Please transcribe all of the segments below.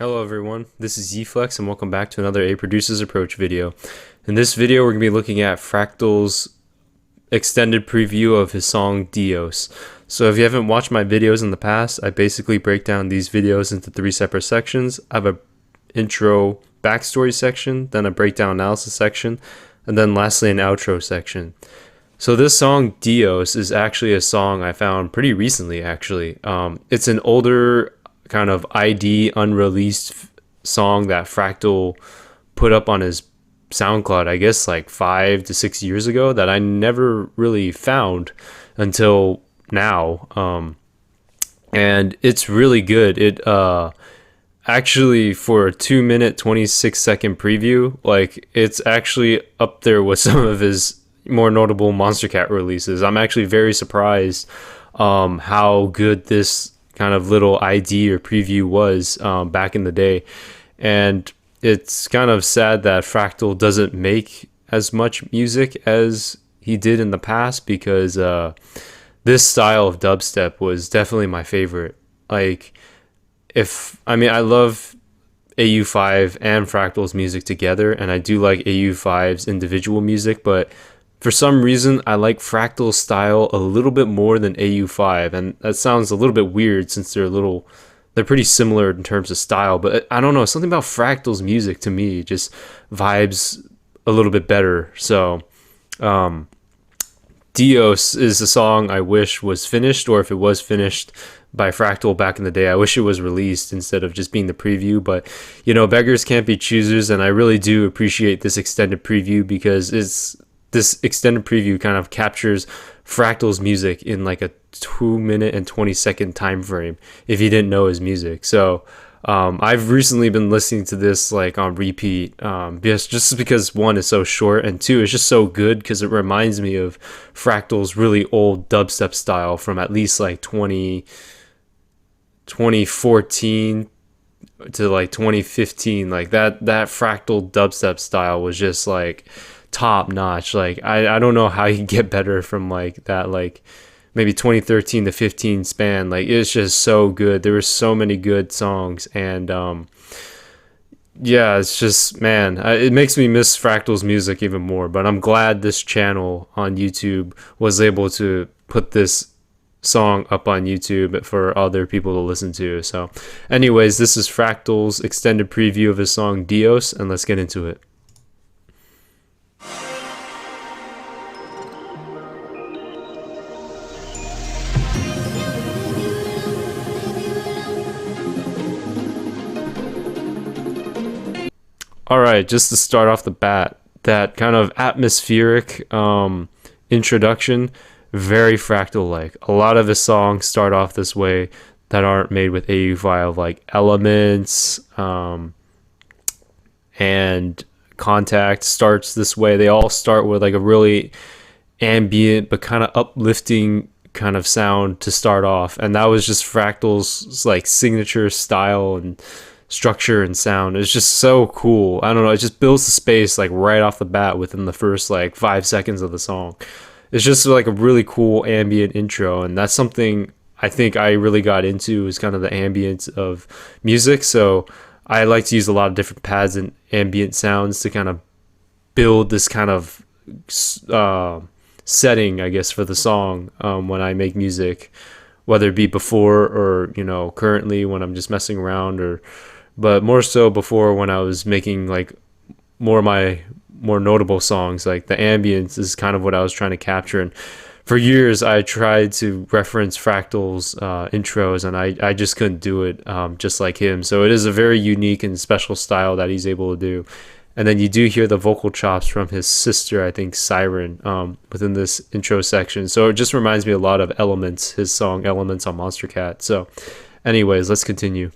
Hello everyone, this is Yflex and welcome back to another A Producer's Approach video. In this video we're going to be looking at Fractal's extended preview of his song Deos. So if you haven't watched my videos in the past, I basically break down these videos into 3 separate sections. I have a intro backstory section, then a breakdown analysis section, and then lastly an outro section. So this song Deos is actually a song I found pretty recently actually. It's an older kind of ID unreleased song that Fractal put up on his SoundCloud, I guess like 5 to 6 years ago, that I never really found until now. And it's really good. It actually, for a 2-minute 26-second preview, like it's actually up there with some of his more notable Monster Cat releases. I'm actually very surprised how good this kind of little ID or preview was back in the day. And it's kind of sad that Fractal doesn't make as much music as he did in the past, because this style of dubstep was definitely my favorite. Like, I love AU5 and Fractal's music together, and I do like AU5's individual music, but for some reason, I like Fractal's style a little bit more than AU5, and that sounds a little bit weird since they're pretty similar in terms of style, but I don't know, something about Fractal's music to me just vibes a little bit better. So, Deos is a song I wish was finished, or if it was finished by Fractal back in the day, I wish it was released instead of just being the preview. But, you know, beggars can't be choosers, and I really do appreciate this extended preview, because this extended preview kind of captures Fractal's music in like a 2-minute and 20-second time frame if you didn't know his music. So I've recently been listening to this like on repeat, because one is so short, and two, it's just so good because it reminds me of Fractal's really old dubstep style from at least like 2014 to like 2015. Like that Fractal dubstep style was just like top notch. Like I don't know how you get better from like that, like maybe 2013 to 15 span. Like it's just so good. There were so many good songs, and yeah, it's just, man, it makes me miss Fractal's music even more. But I'm glad this channel on YouTube was able to put this song up on YouTube for other people to listen to. So anyways, this is Fractal's extended preview of his song Deos, and let's get into it. All right, just to start off the bat, that kind of atmospheric introduction, very Fractal-like. A lot of his songs start off this way that aren't made with AU5, like Elements and Contact starts this way. They all start with like a really ambient but kind of uplifting kind of sound to start off, and that was just Fractal's like signature style and structure and sound. It's just so cool. I don't know, it just builds the space like right off the bat within the first like 5 seconds of the song. It's just like a really cool ambient intro, and that's something I think I really got into, is kind of the ambience of music. So I like to use a lot of different pads and ambient sounds to kind of build this kind of setting, I guess, for the song when I make music, whether it be before or, you know, currently when I'm just messing around, but more so before when I was making like more notable songs. Like the ambience is kind of what I was trying to capture, and for years I tried to reference Fractal's intros, and I just couldn't do it just like him. So it is a very unique and special style that he's able to do. And then you do hear the vocal chops from his sister, I think Siren, within this intro section. So it just reminds me a lot of Elements, his song Elements on Monster Cat. So anyways, let's continue.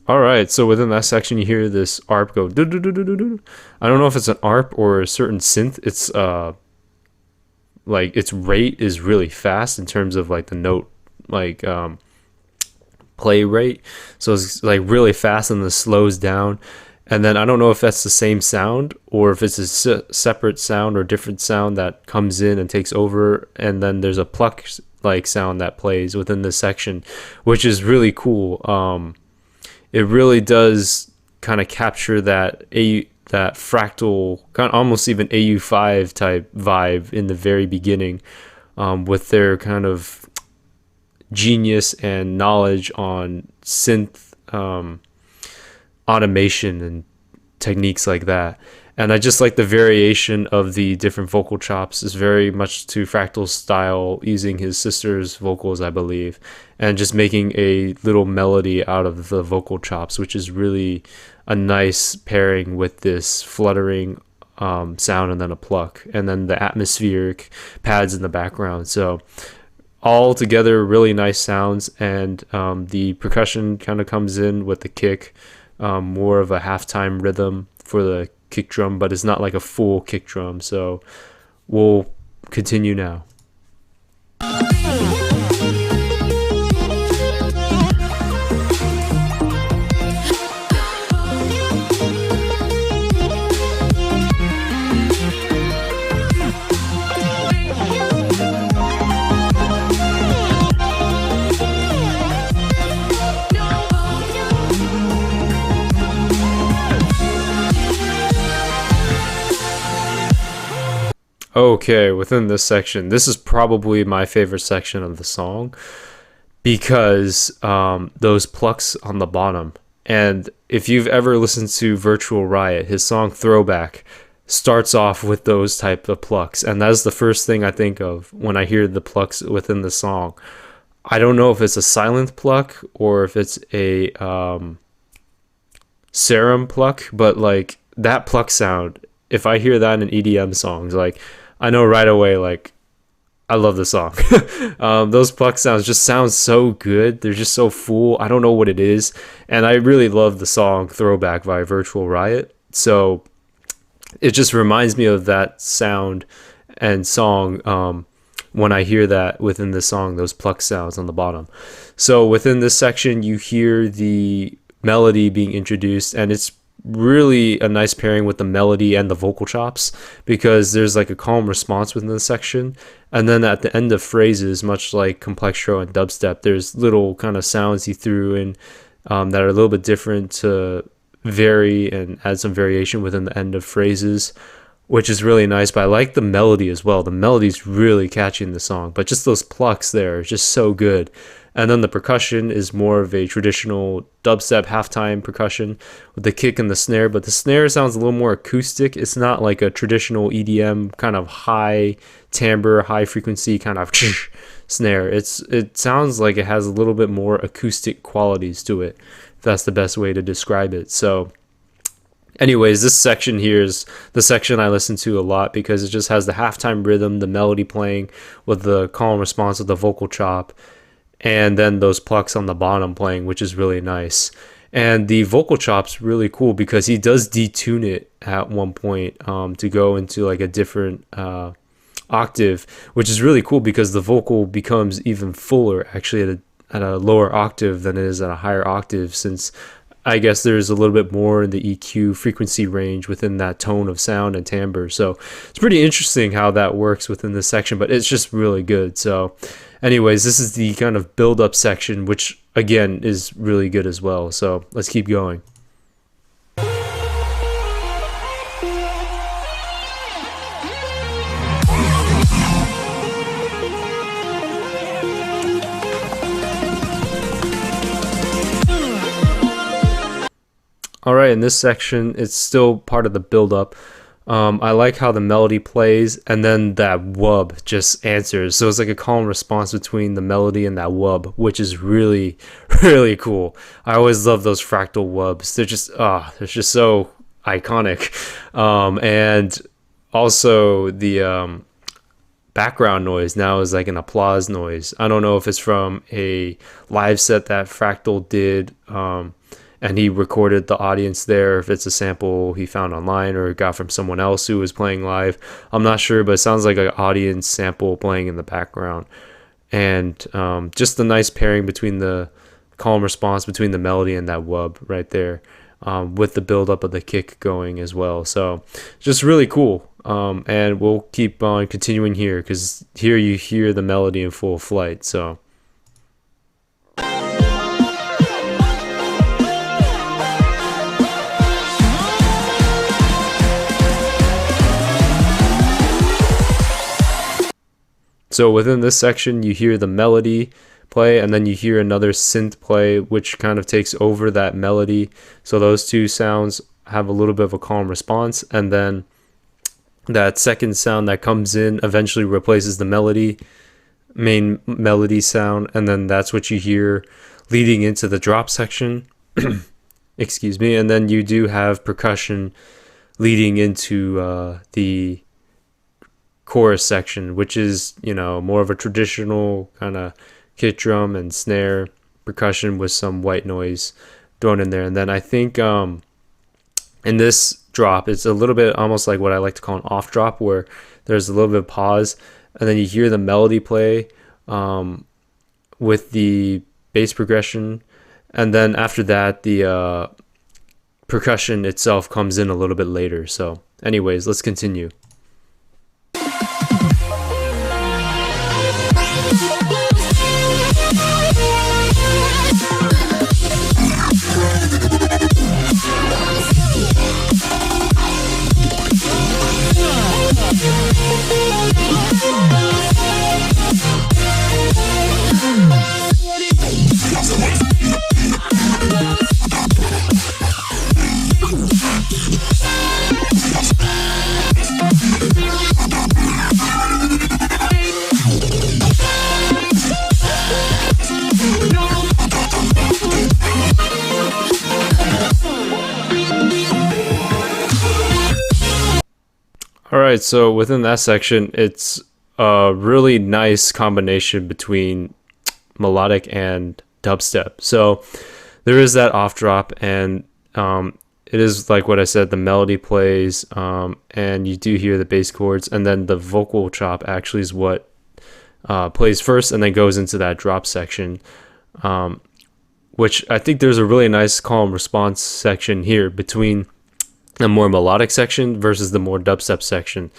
All right, so within that section, you hear this ARP go. I don't know if it's an ARP or a certain synth. It's like its rate is really fast in terms of like the note like play rate, so it's like really fast and then slows down. And then I don't know if that's the same sound or if it's a separate sound or different sound that comes in and takes over, and then there's a pluck like sound that plays within this section, which is really cool. It really does kind of capture that fractal kind of almost even AU5 type vibe in the very beginning, with their kind of genius and knowledge on synth automation and techniques like that. And I just like the variation of the different vocal chops is very much to Fractal's style, using his sister's vocals, I believe, and just making a little melody out of the vocal chops, which is really a nice pairing with this fluttering sound and then a pluck, and then the atmospheric pads in the background. So all together, really nice sounds, and the percussion kind of comes in with the kick, more of a halftime rhythm for the kick drum, but it's not like a full kick drum. So we'll continue now. Okay, within this section, this is probably my favorite section of the song, because those plucks on the bottom. And if you've ever listened to Virtual Riot, his song Throwback starts off with those type of plucks, and that's the first thing I think of when I hear the plucks within the song. I don't know if it's a silent pluck or if it's a serum pluck, but like that pluck sound, if I hear that in EDM songs, like I know right away, like I love the song. Those pluck sounds just sound so good. They're just so full. I don't know what it is. And I really love the song Throwback by Virtual Riot. So it just reminds me of that sound and song when I hear that within the song, those pluck sounds on the bottom. So within this section, you hear the melody being introduced, and it's really a nice pairing with the melody and the vocal chops, because there's like a calm response within the section, and then at the end of phrases, much like Complextro and dubstep, there's little kind of sounds he threw in that are a little bit different to vary and add some variation within the end of phrases, which is really nice. But I like the melody as well. The melody's really catchy in the song, but just those plucks there are just so good. And then the percussion is more of a traditional dubstep halftime percussion with the kick and the snare, but the snare sounds a little more acoustic. It's not like a traditional EDM kind of high timbre, high frequency kind of snare. It sounds like it has a little bit more acoustic qualities to it, if that's the best way to describe it. So anyways, this section here is the section I listen to a lot, because it just has the halftime rhythm, the melody playing with the calm response of the vocal chop, and then those plucks on the bottom playing, which is really nice. And the vocal chop's really cool because he does detune it at one point to go into like a different octave, which is really cool because the vocal becomes even fuller actually at a lower octave than it is at a higher octave, since I guess there's a little bit more in the EQ frequency range within that tone of sound and timbre. So it's pretty interesting how that works within this section, but it's just really good. So anyways, this is the kind of build up section, which again is really good as well. So let's keep going. All right, in this section, it's still part of the build-up. I like how the melody plays, and then that wub just answers. So it's like a calm response between the melody and that wub, which is really, really cool. I always love those Fractal wubs. They're just so iconic. And also the background noise now is like an applause noise. I don't know if it's from a live set that Fractal did, and he recorded the audience there, if it's a sample he found online or got from someone else who was playing live. I'm not sure, but it sounds like an audience sample playing in the background. and just the nice pairing between the calm response between the melody and that wub right there, with the buildup of the kick going as well. So just really cool. And we'll keep on continuing here, because here you hear the melody in full flight. So within this section, you hear the melody play, and then you hear another synth play, which kind of takes over that melody. So those two sounds have a little bit of a calm response, and then that second sound that comes in eventually replaces the main melody sound, and then that's what you hear leading into the drop section. Excuse me. And then you do have percussion leading into the chorus section, which is, more of a traditional kind of kick drum and snare percussion with some white noise thrown in there. And then I think in this drop, it's a little bit almost like what I like to call an off drop, where there's a little bit of pause, and then you hear the melody play with the bass progression, and then after that the percussion itself comes in a little bit later. So anyways, let's continue. Alright, so within that section, it's a really nice combination between melodic and dubstep. So there is that off drop, and it is like what I said, the melody plays, and you do hear the bass chords, and then the vocal chop actually is what plays first and then goes into that drop section, which I think there's a really nice calm response section here between the more melodic section versus the more dubstep section.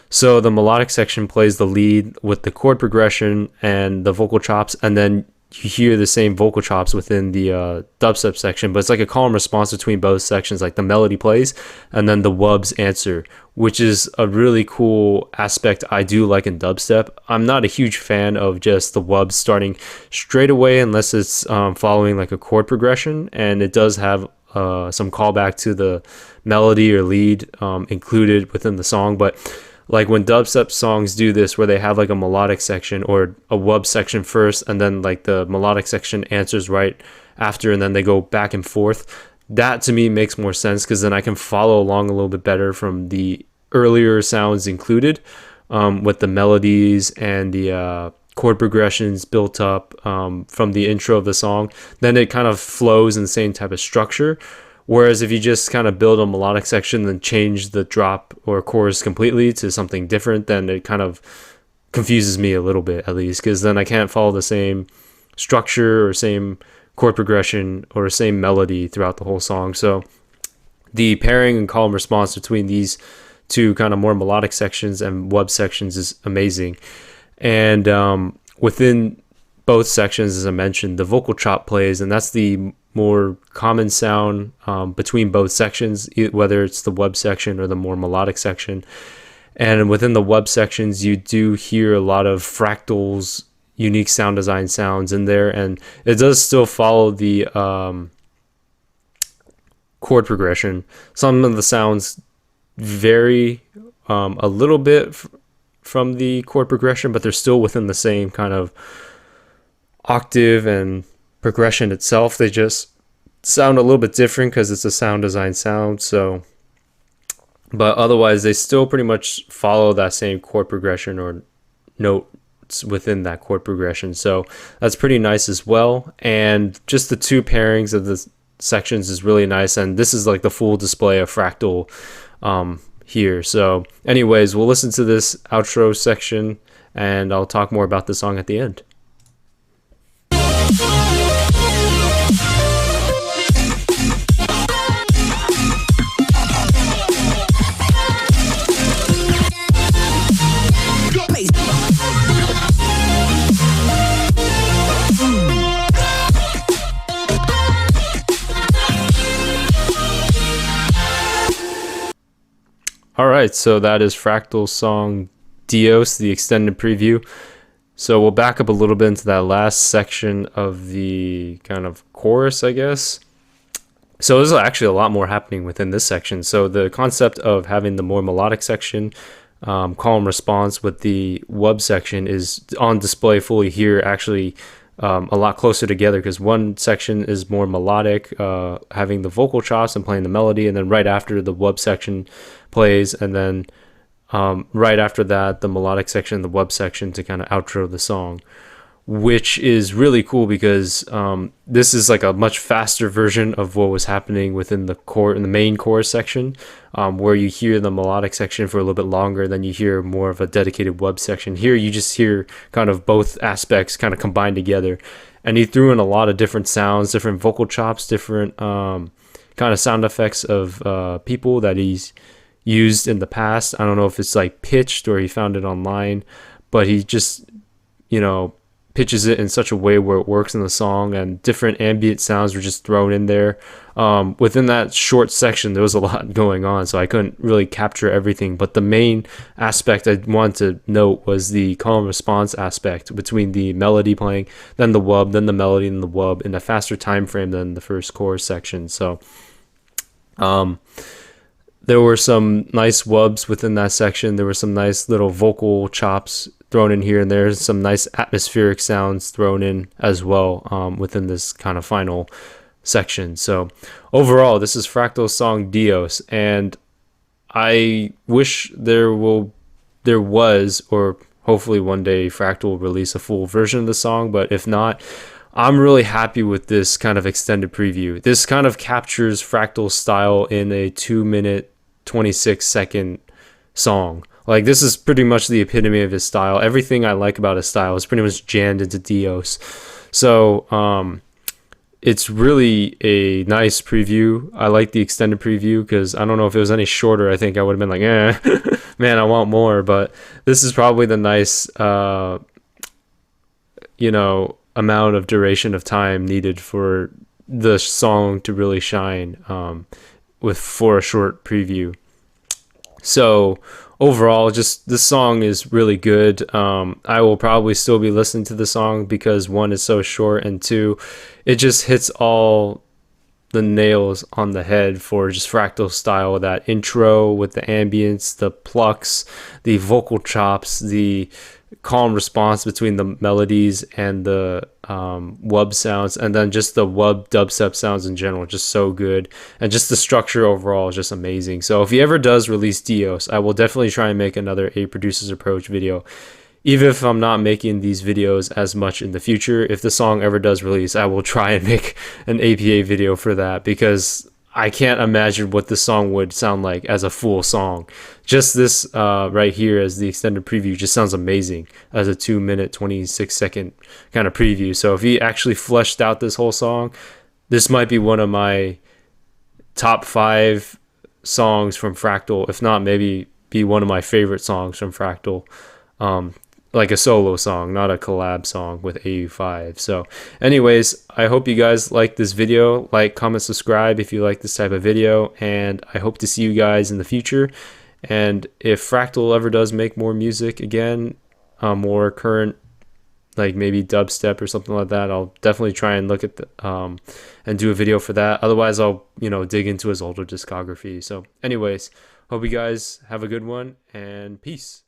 So the melodic section plays the lead with the chord progression and the vocal chops, and then you hear the same vocal chops within the dubstep section, but it's like a calm response between both sections. Like the melody plays and then the wubs answer, which is a really cool aspect I do like in dubstep. I'm not a huge fan of just the wubs starting straight away unless it's following like a chord progression, and it does have some callback to the melody or lead included within the song. But like when dubstep songs do this, where they have like a melodic section or a wub section first, and then like the melodic section answers right after, and then they go back and forth, that to me makes more sense, because then I can follow along a little bit better from the earlier sounds included, with the melodies and the chord progressions built up from the intro of the song. Then it kind of flows in the same type of structure. Whereas if you just kind of build a melodic section and then change the drop or chorus completely to something different, then it kind of confuses me a little bit, at least, because then I can't follow the same structure or same chord progression or same melody throughout the whole song. So the pairing and calm response between these two kind of more melodic sections and wub sections is amazing. And within both sections, as I mentioned, the vocal chop plays, and that's the more common sound between both sections, whether it's the wub section or the more melodic section. And within the wub sections, you do hear a lot of Fractal's unique sound design sounds in there, and it does still follow the chord progression. Some of the sounds vary a little bit from the chord progression, but they're still within the same kind of octave and progression itself. They just sound a little bit different because it's a sound design sound. So, but otherwise they still pretty much follow that same chord progression or notes within that chord progression. So that's pretty nice as well. And just the two pairings of the sections is really nice, and this is like the full display of Fractal here. So anyways, we'll listen to this outro section and I'll talk more about the song at the end. Alright, so that is Fractal's song Deos, the extended preview. So we'll back up a little bit into that last section of the kind of chorus, I guess. So there's actually a lot more happening within this section. So the concept of having the more melodic section, call and response with the wub section is on display fully here, actually a lot closer together, because one section is more melodic, having the vocal chops and playing the melody, and then right after the wub section plays, and then right after that the melodic section, the wub section, to kind of outro the song, which is really cool because this is like a much faster version of what was happening within the main chorus section, where you hear the melodic section for a little bit longer, then you hear more of a dedicated wub section. Here you just hear kind of both aspects kind of combined together, and he threw in a lot of different sounds, different vocal chops, different kind of sound effects of people that he's used in the past. I don't know if it's like pitched or he found it online, but he just, you know, pitches it in such a way where it works in the song, and different ambient sounds were just thrown in there. Within that short section, there was a lot going on, so I couldn't really capture everything, but the main aspect I wanted to note was the call and response aspect between the melody playing, then the wub, then the melody, and the wub in a faster time frame than the first chorus section. So there were some nice wubs within that section. There were some nice little vocal chops thrown in here and there, some nice atmospheric sounds thrown in as well within this kind of final section. So overall, this is Fractal's song Deos, and I wish there was, or hopefully one day Fractal will release a full version of the song, but if not, I'm really happy with this kind of extended preview. This kind of captures Fractal's style in a 2-minute 26-second song. Like, this is pretty much the epitome of his style. Everything I like about his style is pretty much jammed into Deos. So it's really a nice preview. I like the extended preview because I don't know if it was any shorter, I think I would have been like, man, I want more. But this is probably the nice amount of duration of time needed for the song to really shine for a short preview. So overall, just this song is really good. I will probably still be listening to the song because one, is so short, and two, it just hits all the nails on the head for just Fractal style. That intro with the ambience, the plucks, the vocal chops, the calm response between the melodies and the wub sounds, and then just the wub dubstep sounds in general, just so good. And just the structure overall is just amazing. So if he ever does release Deos, I will definitely try and make another A Producer's Approach video. Even if I'm not making these videos as much in the future, if the song ever does release, I will try and make an APA video for that, because I can't imagine what the song would sound like as a full song. Just this right here as the extended preview just sounds amazing as a 2-minute 26-second kind of preview. So if he actually fleshed out this whole song, this might be one of my top 5 songs from Fractal, if not maybe be one of my favorite songs from Fractal. Like a solo song, not a collab song with AU5. So anyways, I hope you guys like this video. Like, comment, subscribe if you like this type of video, and I hope to see you guys in the future. And if Fractal ever does make more music again, more current, like maybe dubstep or something like that, I'll definitely try and look at the and do a video for that. Otherwise, I'll dig into his older discography. So anyways, hope you guys have a good one, and peace.